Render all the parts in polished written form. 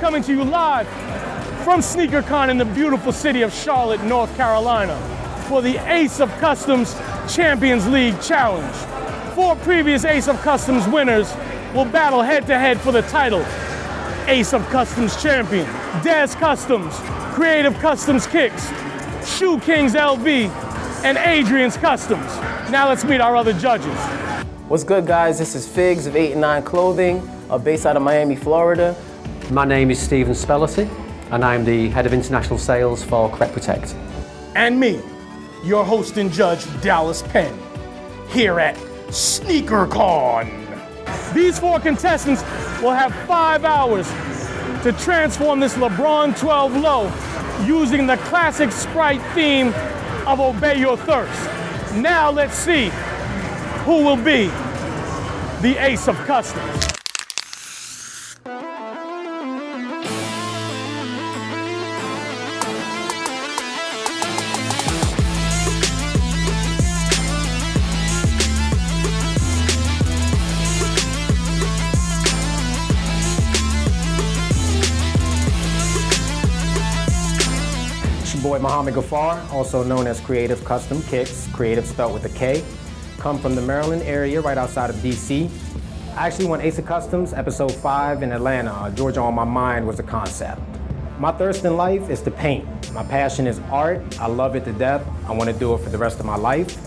coming to you live from SneakerCon in the beautiful city of Charlotte, North Carolina, for the Ace of Customs Champions League Challenge. 4 previous Ace of Customs winners will battle head-to-head for the title. Ace of Customs champion, Dez Customz, Kreative Customs Kicks, Shoe Kings LV, and Adrians Customs. Now let's meet our other judges. What's good, guys? This is Figs of 8 and 9 Clothing, based out of Miami, Florida. My name is Stephen Spellacy, and I'm the Head of International Sales for Crep Protect. And me, your host and judge, Dallas Penn, here at SneakerCon. These 4 contestants will have 5 hours to transform this Lebron 12 low using the classic Sprite theme of Obey Your Thirst. Now let's see who will be the Ace of Customs. Boy Muhammad Ghaffar, also known as Kreative Customs Kicks, creative spelled with a K. Come from the Maryland area, right outside of DC. I actually won Ace of Customs, episode 5 in Atlanta. Georgia on my mind was the concept. My thirst in life is to paint. My passion is art. I love it to death. I want to do it for the rest of my life.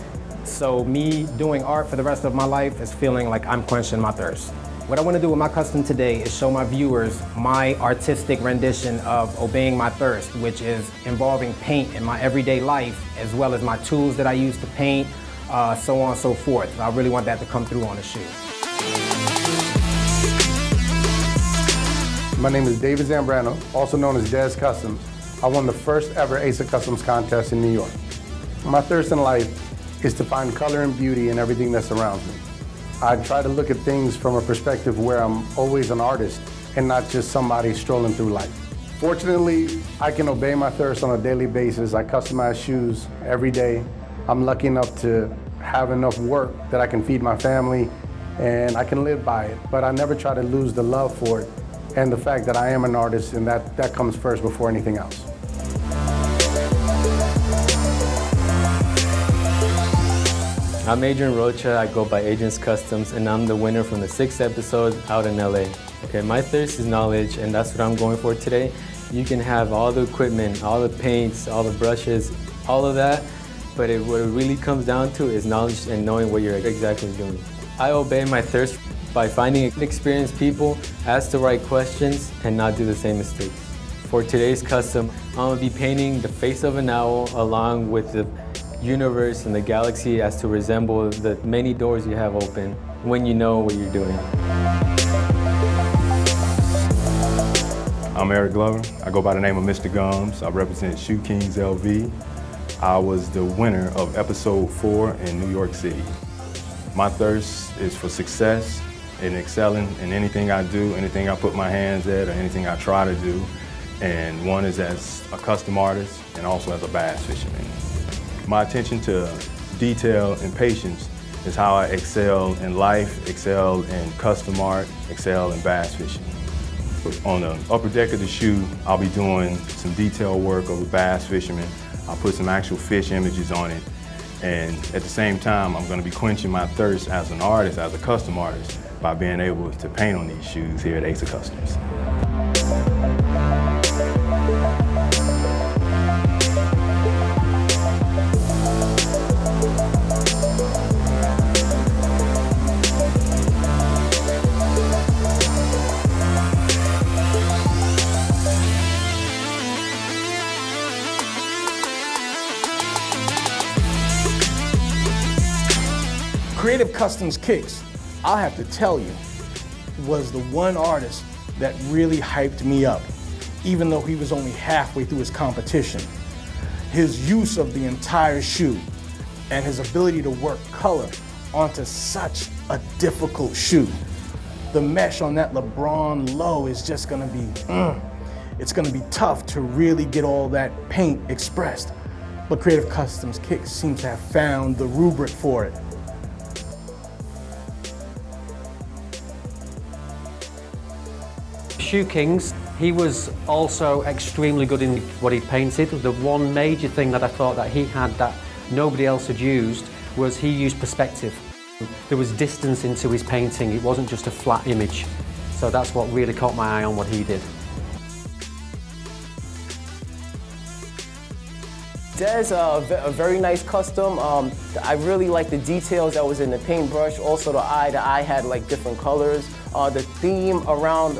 So me doing art for the rest of my life is feeling like I'm quenching my thirst. What I want to do with my custom today is show my viewers my artistic rendition of obeying my thirst, which is involving paint in my everyday life, as well as my tools that I use to paint, so on and so forth. I really want that to come through on the shoe. My name is David Zambrano, also known as Dez Customz. I won the first ever Ace of Customs contest in New York. My thirst in life is to find color and beauty in everything that surrounds me. I try to look at things from a perspective where I'm always an artist and not just somebody strolling through life. Fortunately, I can obey my thirst on a daily basis. I customize shoes every day. I'm lucky enough to have enough work that I can feed my family and I can live by it. But I never try to lose the love for it and the fact that I am an artist, and that comes first before anything else. I'm Adrian Rocha, I go by Adrians Customs, and I'm the winner from the 6th episode out in LA. Okay, my thirst is knowledge, and that's what I'm going for today. You can have all the equipment, all the paints, all the brushes, all of that, but what it really comes down to is knowledge and knowing what you're exactly doing. I obey my thirst by finding experienced people, ask the right questions, and not do the same mistakes. For today's custom, I'm gonna be painting the face of an owl along with the universe and the galaxy as to resemble the many doors you have open when you know what you're doing. I'm Eric Glover. I go by the name of Mr. Gums. I represent Shoe Kings LV. I was the winner of episode 4 in New York City. My thirst is for success and excelling in anything I do, anything I put my hands at, or anything I try to do. And one is as a custom artist and also as a bass fisherman. My attention to detail and patience is how I excel in life, excel in custom art, excel in bass fishing. On the upper deck of the shoe, I'll be doing some detail work of a bass fisherman. I'll put some actual fish images on it. And at the same time, I'm going to be quenching my thirst as an artist, as a custom artist, by being able to paint on these shoes here at Ace of Customs. Kreative Customs Kicks, I'll have to tell you, was the one artist that really hyped me up, even though he was only halfway through his competition. His use of the entire shoe and his ability to work color onto such a difficult shoe. The mesh on that Lebron low is just gonna be, it's gonna be tough to really get all that paint expressed. But Kreative Customs Kicks seems to have found the rubric for it. Shoe Kings He was also extremely good in what he painted. The one major thing that I thought that he had that nobody else had used was he used perspective. There was distance into his painting. It wasn't just a flat image. So that's what really caught my eye on what he did. Dez, a very nice custom. I really like the details that was in the paintbrush. Also the eye had like different colors. The theme around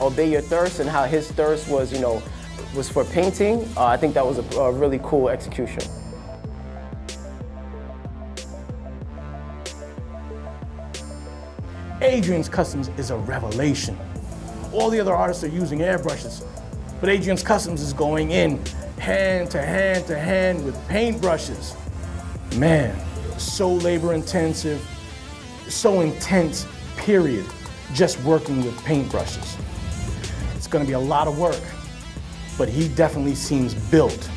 Obey Your Thirst and how his thirst was, was for painting. I think that was a really cool execution. Adrians Customs is a revelation. All the other artists are using airbrushes, but Adrians Customs is going in hand to hand to hand with paintbrushes. Man, so labor intensive, so intense, period, just working with paintbrushes. It's gonna be a lot of work, but he definitely seems built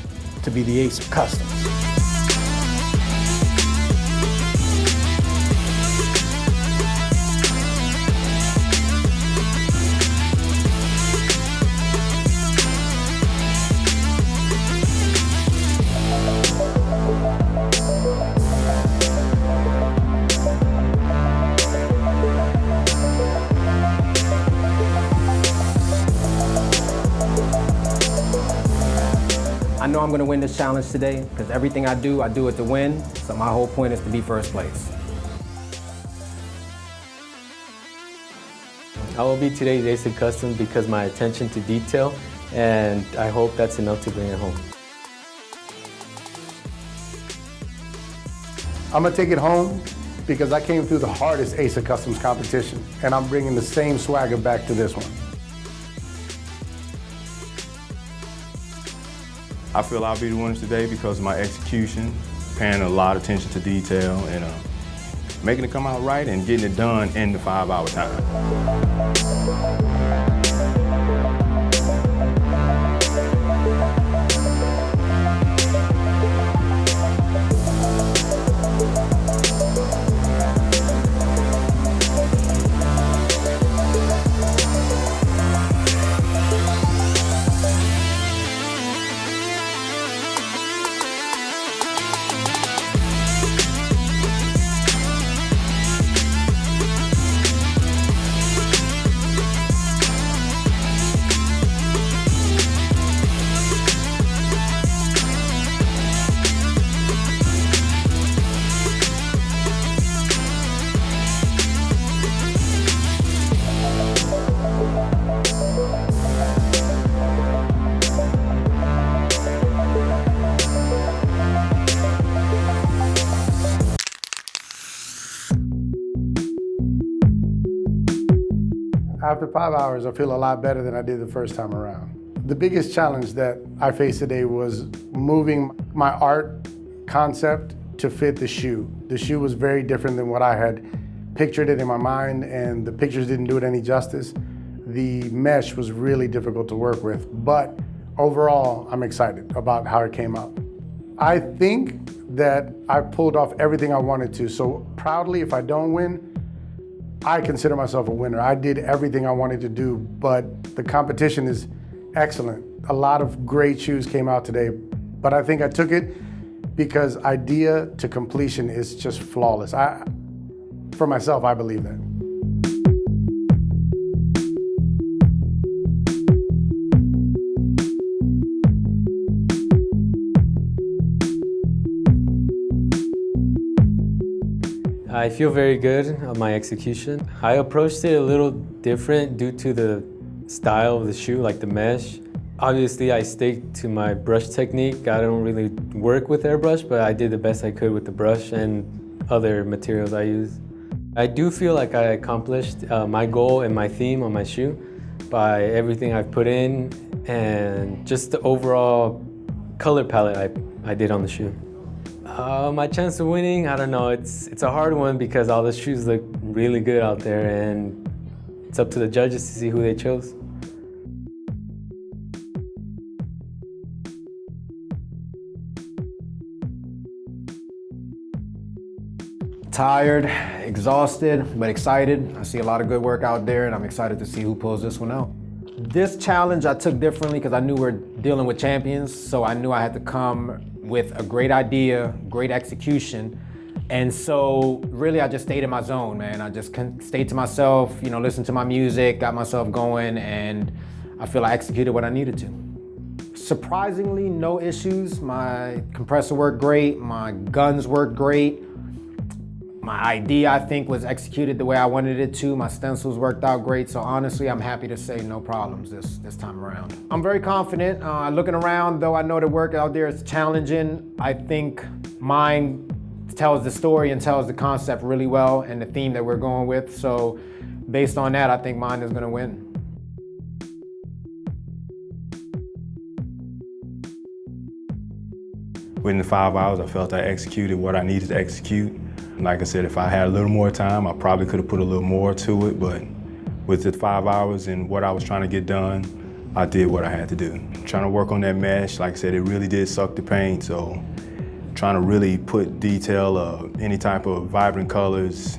to be the ace of customs. I know I'm gonna win this challenge today because everything I do it to win. So my whole point is to be first place. I will be today's Ace of Customs because my attention to detail, and I hope that's enough to bring it home. I'm gonna take it home because I came through the hardest Ace of Customs competition, and I'm bringing the same swagger back to this one. I feel I'll be the winner today because of my execution, paying a lot of attention to detail, and making it come out right and getting it done in the 5-hour time. After 5 hours, I feel a lot better than I did the first time around. The biggest challenge that I faced today was moving my art concept to fit the shoe. The shoe was very different than what I had pictured it in my mind, and the pictures didn't do it any justice. The mesh was really difficult to work with, but overall, I'm excited about how it came out. I think that I pulled off everything I wanted to, so proudly, if I don't win, I consider myself a winner. I did everything I wanted to do, but the competition is excellent. A lot of great shoes came out today, but I think I took it because idea to completion is just flawless. For myself, I believe that. I feel very good on my execution. I approached it a little different due to the style of the shoe, like the mesh. Obviously, I stick to my brush technique. I don't really work with airbrush, but I did the best I could with the brush and other materials I use. I do feel like I accomplished my goal and my theme on my shoe by everything I've put in and just the overall color palette I did on the shoe. My chance of winning, I don't know, it's a hard one because all the shoes look really good out there and it's up to the judges to see who they chose. Tired, exhausted, but excited. I see a lot of good work out there and I'm excited to see who pulls this one out. This challenge I took differently because I knew we're dealing with champions, so I knew I had to come with a great idea, great execution. And so really I just stayed in my zone, man. I just stayed to myself, you know, listened to my music, got myself going, and I feel I executed what I needed to. Surprisingly, no issues. My compressor worked great, my guns worked great. My idea, I think, was executed the way I wanted it to. My stencils worked out great, so honestly, I'm happy to say no problems this time around. I'm very confident. Looking around, though I know the work out there is challenging, I think mine tells the story and tells the concept really well and the theme that we're going with. So based on that, I think mine is gonna win. Within the 5 hours, I felt I executed what I needed to execute. Like I said, if I had a little more time, I probably could have put a little more to it, but with the 5 hours and what I was trying to get done, I did what I had to do. Trying to work on that mesh, like I said, it really did suck the paint, so trying to really put detail of any type of vibrant colors,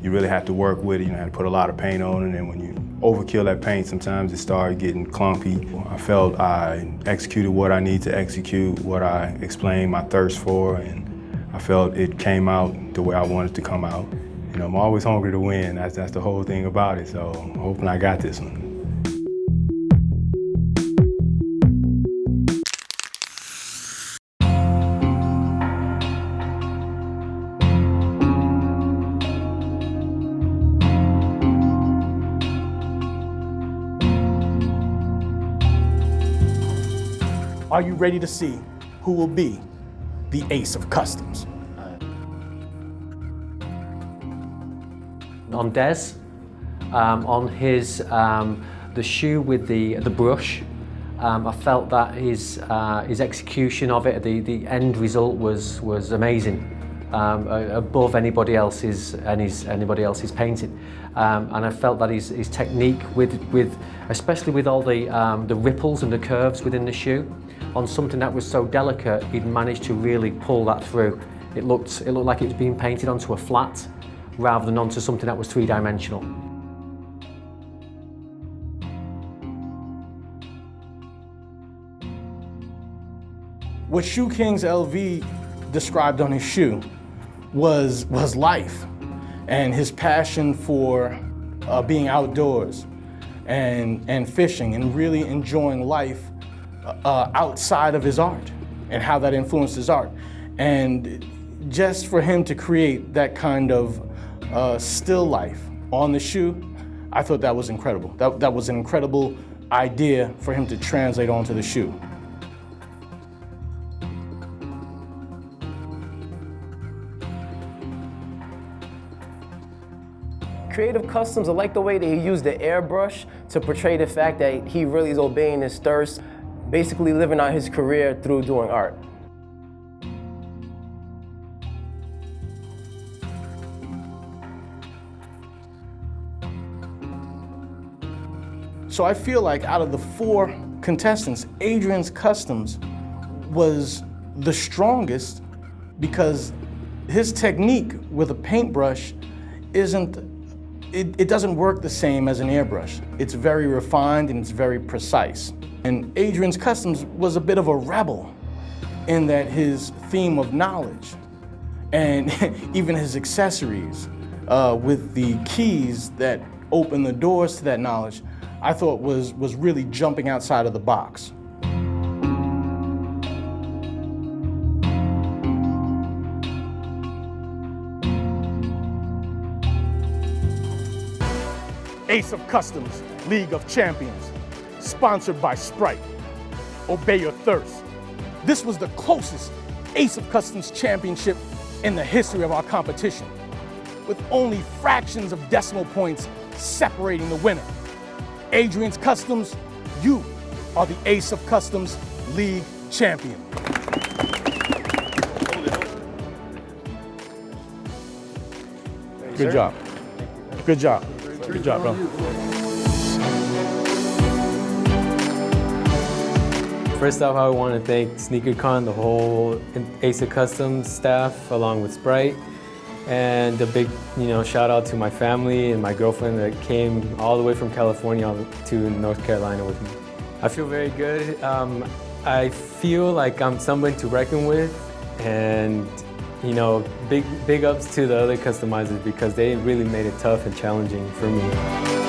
you really have to work with it. You know, have to put a lot of paint on it, and when you overkill that paint, sometimes it started getting clumpy. I felt I executed what I need to execute, what I explained my thirst for, and I felt it came out the way I wanted it to come out. You know, I'm always hungry to win. That's the whole thing about it, so I'm hoping I got this one. Are you ready to see who will be the ace of customs? On Dez, on his the shoe with the brush, I felt that his execution of it, the end result was amazing, above anybody else's painting, and I felt that his technique with especially with all the ripples and the curves within the shoe, on something that was so delicate, he'd managed to really pull that through. It looked like it was being painted onto a flat rather than onto something that was three-dimensional. What Shoe King's LV described on his shoe was life and his passion for being outdoors and fishing and really enjoying life outside of his art and how that influenced his art. And just for him to create that kind of still life on the shoe, I thought that was incredible. That was an incredible idea for him to translate onto the shoe. Kreative Customs, I like the way that he used the airbrush to portray the fact that he really is obeying his thirst, basically living out his career through doing art. So I feel like out of the 4 contestants, Adrians Customs was the strongest because his technique with a paintbrush it doesn't work the same as an airbrush. It's very refined and it's very precise. And Adrians Customs was a bit of a rebel in that his theme of knowledge and even his accessories with the keys that open the doors to that knowledge, I thought was really jumping outside of the box. Ace of Customs, League of Champions, sponsored by Sprite. Obey your thirst. This was the closest Ace of Customs championship in the history of our competition, with only fractions of decimal points separating the winner. Adrians Customs, you are the Ace of Customs League champion. Good job. Good job. Good job, bro. First off, I want to thank SneakerCon, the whole Ace of Customs staff, along with Sprite. And a big, shout out to my family and my girlfriend that came all the way from California to North Carolina with me. I feel very good. I feel like I'm someone to reckon with, and big ups to the other customizers because they really made it tough and challenging for me.